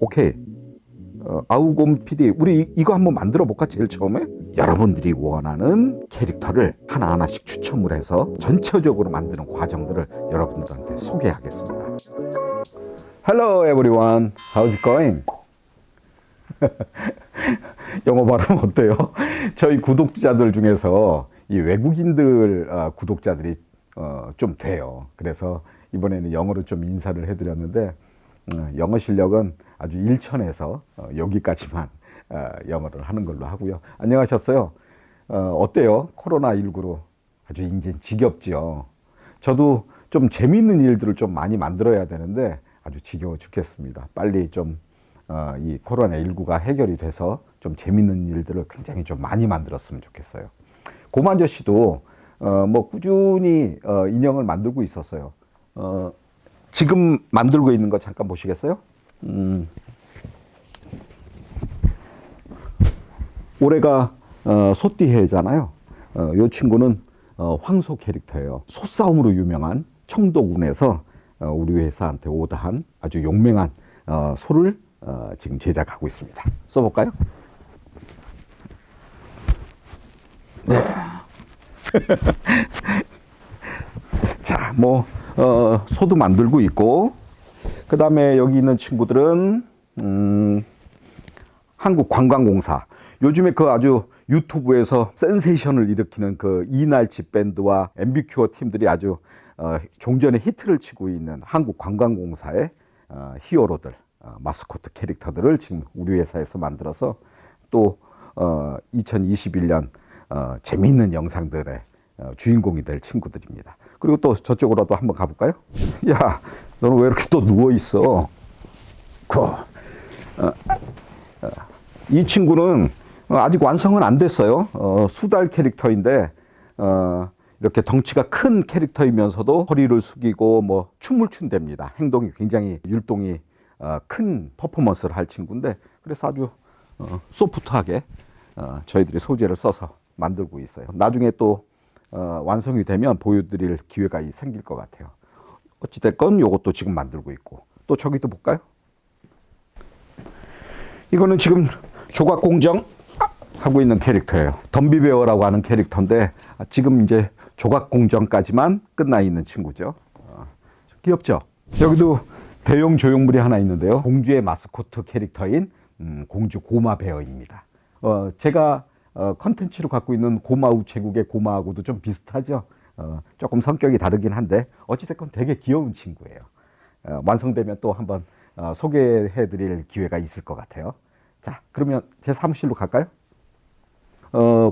오케이. 아우곰 PD, 우리 이거 한번 만들어 볼까? 제일 처음에 여러분들이 원하는 캐릭터를 하나하나씩 추첨을 해서 전체적으로 만드는 과정들을 여러분들한테 소개하겠습니다. Hello everyone, how's it going? 영어 발음 어때요? 저희 구독자들 중에서 이 외국인들 구독자들이 좀 돼요. 그래서 이번에는 영어로 좀 인사를 해드렸는데 영어 실력은 아주 일천에서 여기까지만 영어를 하는 걸로 하고요. 안녕하셨어요? 어때요? 코로나19로 아주 이제 지겹죠. 저도 좀 재미있는 일들을 좀 많이 만들어야 되는데 아주 지겨워 죽겠습니다. 빨리 좀 이 코로나19가 해결이 돼서 좀 재밌는 일들을 굉장히 좀 많이 만들었으면 좋겠어요. 고만저 씨도 뭐 꾸준히 인형을 만들고 있었어요. 지금 만들고 있는 거 잠깐 보시겠어요? 올해가 소띠해잖아요. 이 친구는 황소 캐릭터예요. 소싸움으로 유명한 청도군에서 우리 회사한테 오다한 아주 용맹한 소를 지금 제작하고 있습니다. 써볼까요? 네. 자, 뭐 소도 만들고 있고, 그 다음에 여기 있는 친구들은 한국관광공사. 요즘에 그 아주 유튜브에서 센세이션을 일으키는 그 이날치 밴드와 엠비큐어 팀들이 아주 종전에 히트를 치고 있는 한국관광공사의 히어로들, 마스코트 캐릭터들을 지금 우리 회사에서 만들어서 또 2021년 재미있는 영상들의 주인공이 될 친구들입니다. 그리고 또 저쪽으로도 한번 가볼까요? 야, 너는 왜 이렇게 또 누워있어? 이 친구는 아직 완성은 안 됐어요. 수달 캐릭터인데 이렇게 덩치가 큰 캐릭터이면서도 허리를 숙이고 뭐 춤을 춘답니다. 행동이 굉장히 율동이 큰 퍼포먼스를 할 친구인데 그래서 아주 소프트하게 저희들이 소재를 써서 만들고 있어요. 나중에 또 완성이 되면 보여드릴 기회가 생길 것 같아요. 어찌됐건 이것도 지금 만들고 있고 또 저기도 볼까요? 이거는 지금 조각공정 하고 있는 캐릭터예요. 덤비베어라고 하는 캐릭터인데 지금 이제 조각공정까지만 끝나 있는 친구죠. 귀엽죠? 여기도 대형 조형물이 하나 있는데요. 공주의 마스코트 캐릭터인 공주 고마베어입니다. 제가 컨텐츠로 갖고 있는 고마 우체국의 고마하고도 좀 비슷하죠. 조금 성격이 다르긴 한데 어찌됐건 되게 귀여운 친구예요. 완성되면 또 한번 소개해 드릴 기회가 있을 것 같아요. 자, 그러면 제 사무실로 갈까요?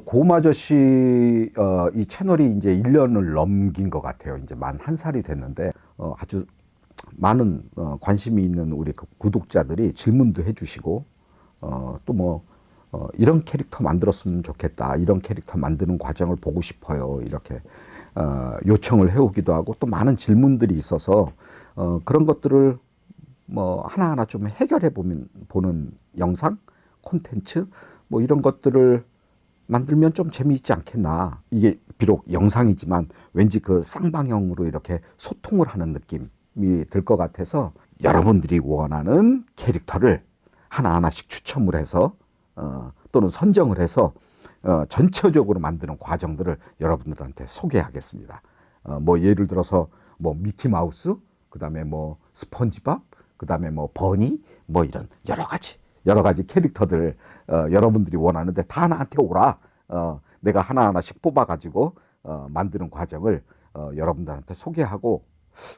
고마저씨 이 채널이 이제 1년을 넘긴 것 같아요. 이제 만 1살이 됐는데 아주 많은 관심이 있는 우리 구독자들이 질문도 해주시고 또 뭐 이런 캐릭터 만들었으면 좋겠다, 이런 캐릭터 만드는 과정을 보고 싶어요, 이렇게 요청을 해오기도 하고 또 많은 질문들이 있어서 그런 것들을 뭐 하나하나 좀 해결해 보는 영상, 콘텐츠 뭐 이런 것들을 만들면 좀 재미있지 않겠나. 이게 비록 영상이지만 왠지 그 쌍방향으로 이렇게 소통을 하는 느낌이 들 것 같아서 여러분들이 원하는 캐릭터를 하나하나씩 추첨을 해서 또는 선정을 해서 전체적으로 만드는 과정들을 여러분들한테 소개하겠습니다. 뭐 예를 들어서 뭐 미키마우스, 그 다음에 뭐 스펀지밥, 그 다음에 뭐 버니, 뭐 이런 여러 가지 캐릭터들 여러분들이 원하는데 다 나한테 오라. 내가 하나하나씩 뽑아가지고 만드는 과정을 여러분들한테 소개하고,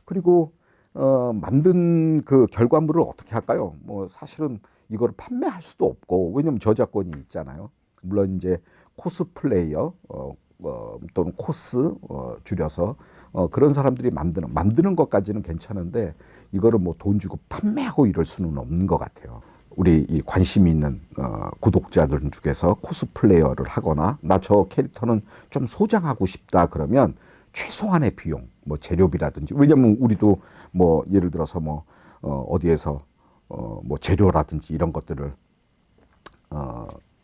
그리고 만든 그 결과물을 어떻게 할까요? 뭐 사실은 이걸 판매할 수도 없고, 왜냐면 저작권이 있잖아요. 물론 이제 코스플레이어 또는 코스 줄여서 그런 사람들이 만드는 것까지는 괜찮은데 이거를 뭐 돈 주고 판매하고 이럴 수는 없는 것 같아요. 우리 이 관심이 있는 구독자들 중에서 코스플레이어를 하거나 나 저 캐릭터는 좀 소장하고 싶다 그러면 최소한의 비용, 뭐 재료비라든지, 왜냐면 우리도 뭐 예를 들어서 뭐 어디에서 뭐 재료라든지 이런 것들을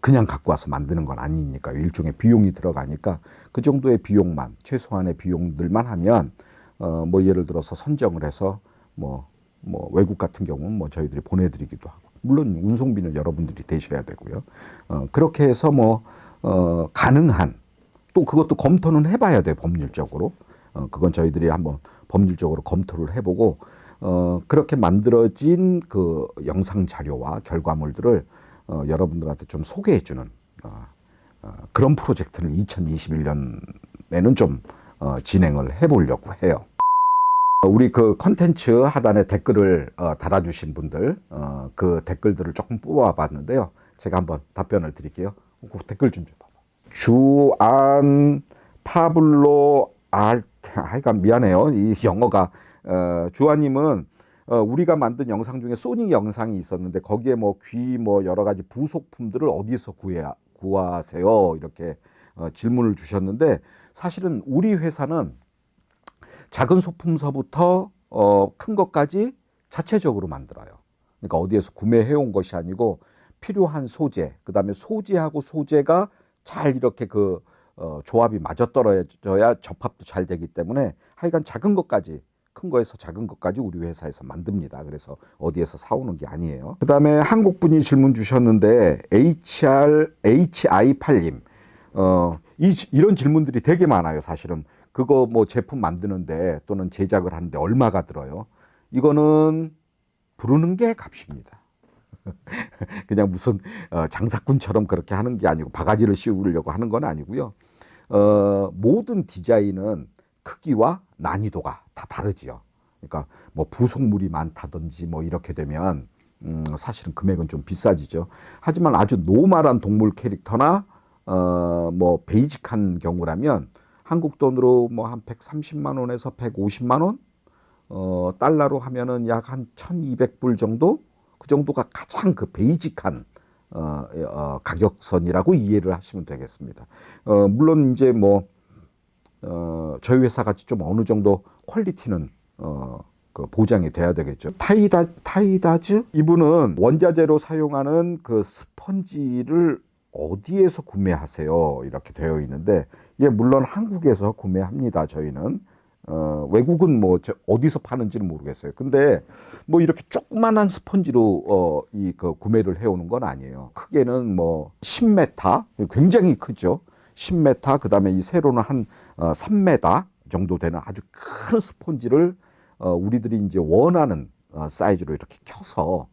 그냥 갖고 와서 만드는 건 아니니까 일종의 비용이 들어가니까 그 정도의 비용만, 최소한의 비용들만 하면 뭐 예를 들어서 선정을 해서 뭐 외국 같은 경우는 뭐 저희들이 보내드리기도 하고 물론 운송비는 여러분들이 대셔야 되고요. 그렇게 해서 뭐 가능한 또 그것도 검토는 해봐야 돼요. 법률적으로. 그건 저희들이 한번 법률적으로 검토를 해보고 그렇게 만들어진 그 영상 자료와 결과물들을 여러분들한테 좀 소개해주는 그런 프로젝트를 2021년에는 좀 진행을 해보려고 해요. 우리 그 컨텐츠 하단에 댓글을 달아주신 분들 그 댓글들을 조금 뽑아봤는데요. 제가 한번 답변을 드릴게요. 그 댓글 좀 봐봐. 주안 파블로 하여간 미안해요. 이 영어가 주아님은 우리가 만든 영상 중에 소니 영상이 있었는데 거기에 뭐 귀 뭐 여러 가지 부속품들을 어디서 구하세요? 이렇게 질문을 주셨는데 사실은 우리 회사는 작은 소품서부터 큰 것까지 자체적으로 만들어요. 그러니까 어디에서 구매해온 것이 아니고 필요한 소재, 그 다음에 소재하고 소재가 잘 이렇게 그 조합이 맞아떨어져야 접합도 잘 되기 때문에 하여간 작은 것까지 큰 거에서 작은 것까지 우리 회사에서 만듭니다. 그래서 어디에서 사오는 게 아니에요. 그 다음에 한국 분이 질문 주셨는데 HI8님 이런 질문들이 되게 많아요. 사실은 그거 뭐 제품 만드는데 또는 제작을 하는데 얼마가 들어요? 이거는 부르는 게 값입니다. 그냥 무슨 장사꾼처럼 그렇게 하는 게 아니고 바가지를 씌우려고 하는 건 아니고요. 모든 디자인은 크기와 난이도가 다 다르지요. 그러니까 뭐 부속물이 많다든지 뭐 이렇게 되면 사실은 금액은 좀 비싸지죠. 하지만 아주 노멀한 동물 캐릭터나 뭐 베이직한 경우라면 한국 돈으로 뭐 한 130만 원에서 150만 원 달러로 하면은 약 한 1,200불 정도 그 정도가 가장 그 베이직한 가격선이라고 이해를 하시면 되겠습니다. 물론 이제 뭐 저희 회사 같이 좀 어느 정도 퀄리티는 그 보장이 돼야 되겠죠. 타이다즈 이분은 원자재로 사용하는 그 스펀지를 어디에서 구매하세요? 이렇게 되어 있는데 예, 물론 한국에서 구매합니다. 저희는 외국은 뭐 어디서 파는지는 모르겠어요. 근데 뭐 이렇게 조그만한 스펀지로 이 그 구매를 해오는 건 아니에요. 크게는 뭐 10m 굉장히 크죠. 10m 그다음에 이 세로는 한 3m 정도 되는 아주 큰 스펀지를 우리들이 이제 원하는 사이즈로 이렇게 켜서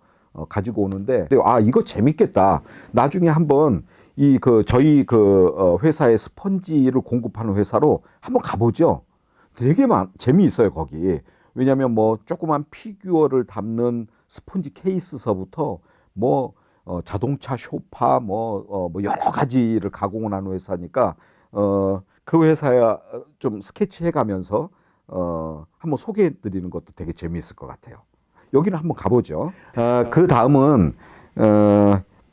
가지고 오는데 이거 재밌겠다. 나중에 한번 이 그 저희 그 회사의 스펀지를 공급하는 회사로 한번 가보죠. 되게 재미있어요 거기. 왜냐하면 뭐 조그만 피규어를 담는 스펀지 케이스서부터 뭐 자동차 쇼파 뭐 여러 가지를 가공을 하는 회사니까 그 회사에 좀 스케치해 가면서 한번 소개해 드리는 것도 되게 재미있을 것 같아요. 여기는 한번 가보죠. 그 다음은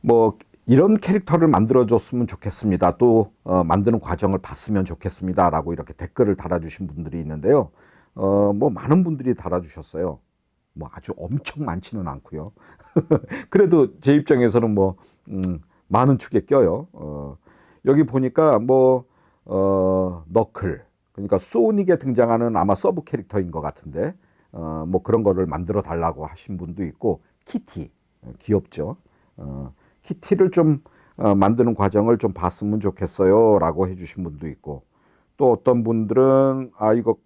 뭐 이런 캐릭터를 만들어줬으면 좋겠습니다. 또 만드는 과정을 봤으면 좋겠습니다라고 이렇게 댓글을 달아주신 분들이 있는데요. 뭐 많은 분들이 달아주셨어요. 뭐 아주 엄청 많지는 않고요. 그래도 제 입장에서는 뭐 많은 축에 껴요. 여기 보니까 뭐 너클 그러니까 소닉에 등장하는 아마 서브 캐릭터인 것 같은데 뭐 그런 거를 만들어 달라고 하신 분도 있고 키티 귀엽죠. 키티를 좀 만드는 과정을 좀 봤으면 좋겠어요 라고 해주신 분도 있고 또 어떤 분들은 이거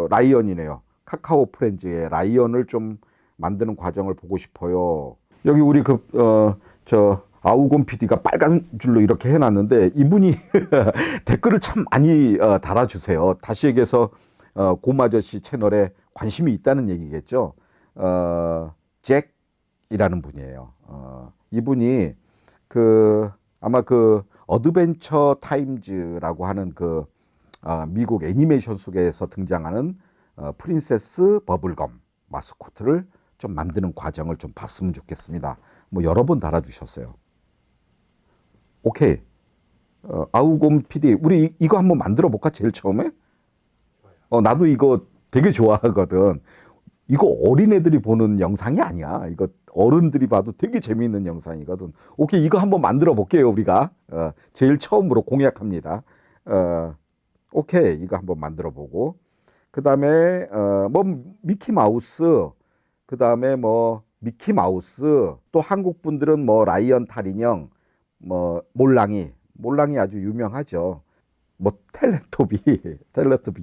라이언이네요. 카카오 프렌즈의 라이언을 좀 만드는 과정을 보고 싶어요. 여기 우리 저 아우곤 PD가 빨간 줄로 이렇게 해놨는데 이분이 댓글을 참 많이 달아주세요. 다시 얘기해서 곰아저씨 채널에 관심이 있다는 얘기겠죠. 잭이라는 분이에요. 이분이 아마 그 어드벤처 타임즈라고 하는 그 미국 애니메이션 속에서 등장하는 프린세스 버블검 마스코트를 좀 만드는 과정을 좀 봤으면 좋겠습니다. 뭐 여러 번 달아주셨어요. 오케이. 아우곰 PD, 우리 이거 한번 만들어 볼까? 제일 처음에? 나도 이거 되게 좋아하거든. 이거 어린애들이 보는 영상이 아니야. 이거 어른들이 봐도 되게 재미있는 영상이거든. 오케이, 이거 한번 만들어 볼게요, 우리가. 제일 처음으로 공약합니다. 오케이, 이거 한번 만들어 보고. 그 다음에, 뭐, 미키마우스, 그 다음에 뭐, 미키 마우스, 또 한국 분들은 뭐 라이언 탈인형, 뭐 몰랑이 아주 유명하죠. 뭐 텔레토비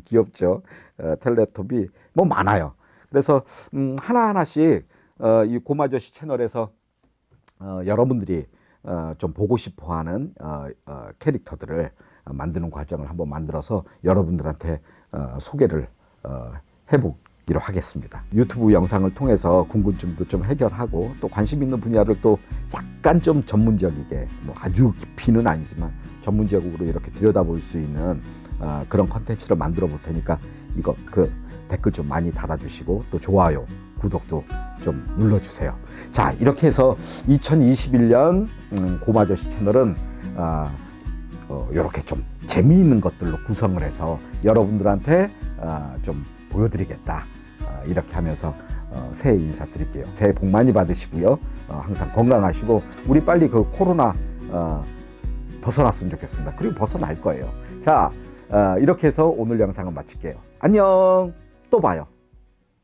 귀엽죠. 텔레토비 뭐 많아요. 그래서 하나하나씩 이 고마저씨 채널에서 여러분들이 좀 보고 싶어하는 캐릭터들을 만드는 과정을 한번 만들어서 여러분들한테 소개를 해보기로 하겠습니다. 유튜브 영상을 통해서 궁금증도 좀 해결하고 또 관심 있는 분야를 또 약간 좀 전문적이게 뭐 아주 깊이는 아니지만 전문적으로 이렇게 들여다볼 수 있는 그런 컨텐츠를 만들어 볼 테니까 이거 댓글 좀 많이 달아주시고 또 좋아요, 구독도 좀 눌러주세요. 자, 이렇게 해서 2021년 고마저씨 채널은 이렇게 좀 재미있는 것들로 구성을 해서 여러분들한테 좀 보여드리겠다. 이렇게 하면서 새해 인사드릴게요. 새해 복 많이 받으시고요. 항상 건강하시고 우리 빨리 그 코로나 벗어났으면 좋겠습니다. 그리고 벗어날 거예요. 자, 이렇게 해서 오늘 영상은 마칠게요. 안녕. 또 봐요.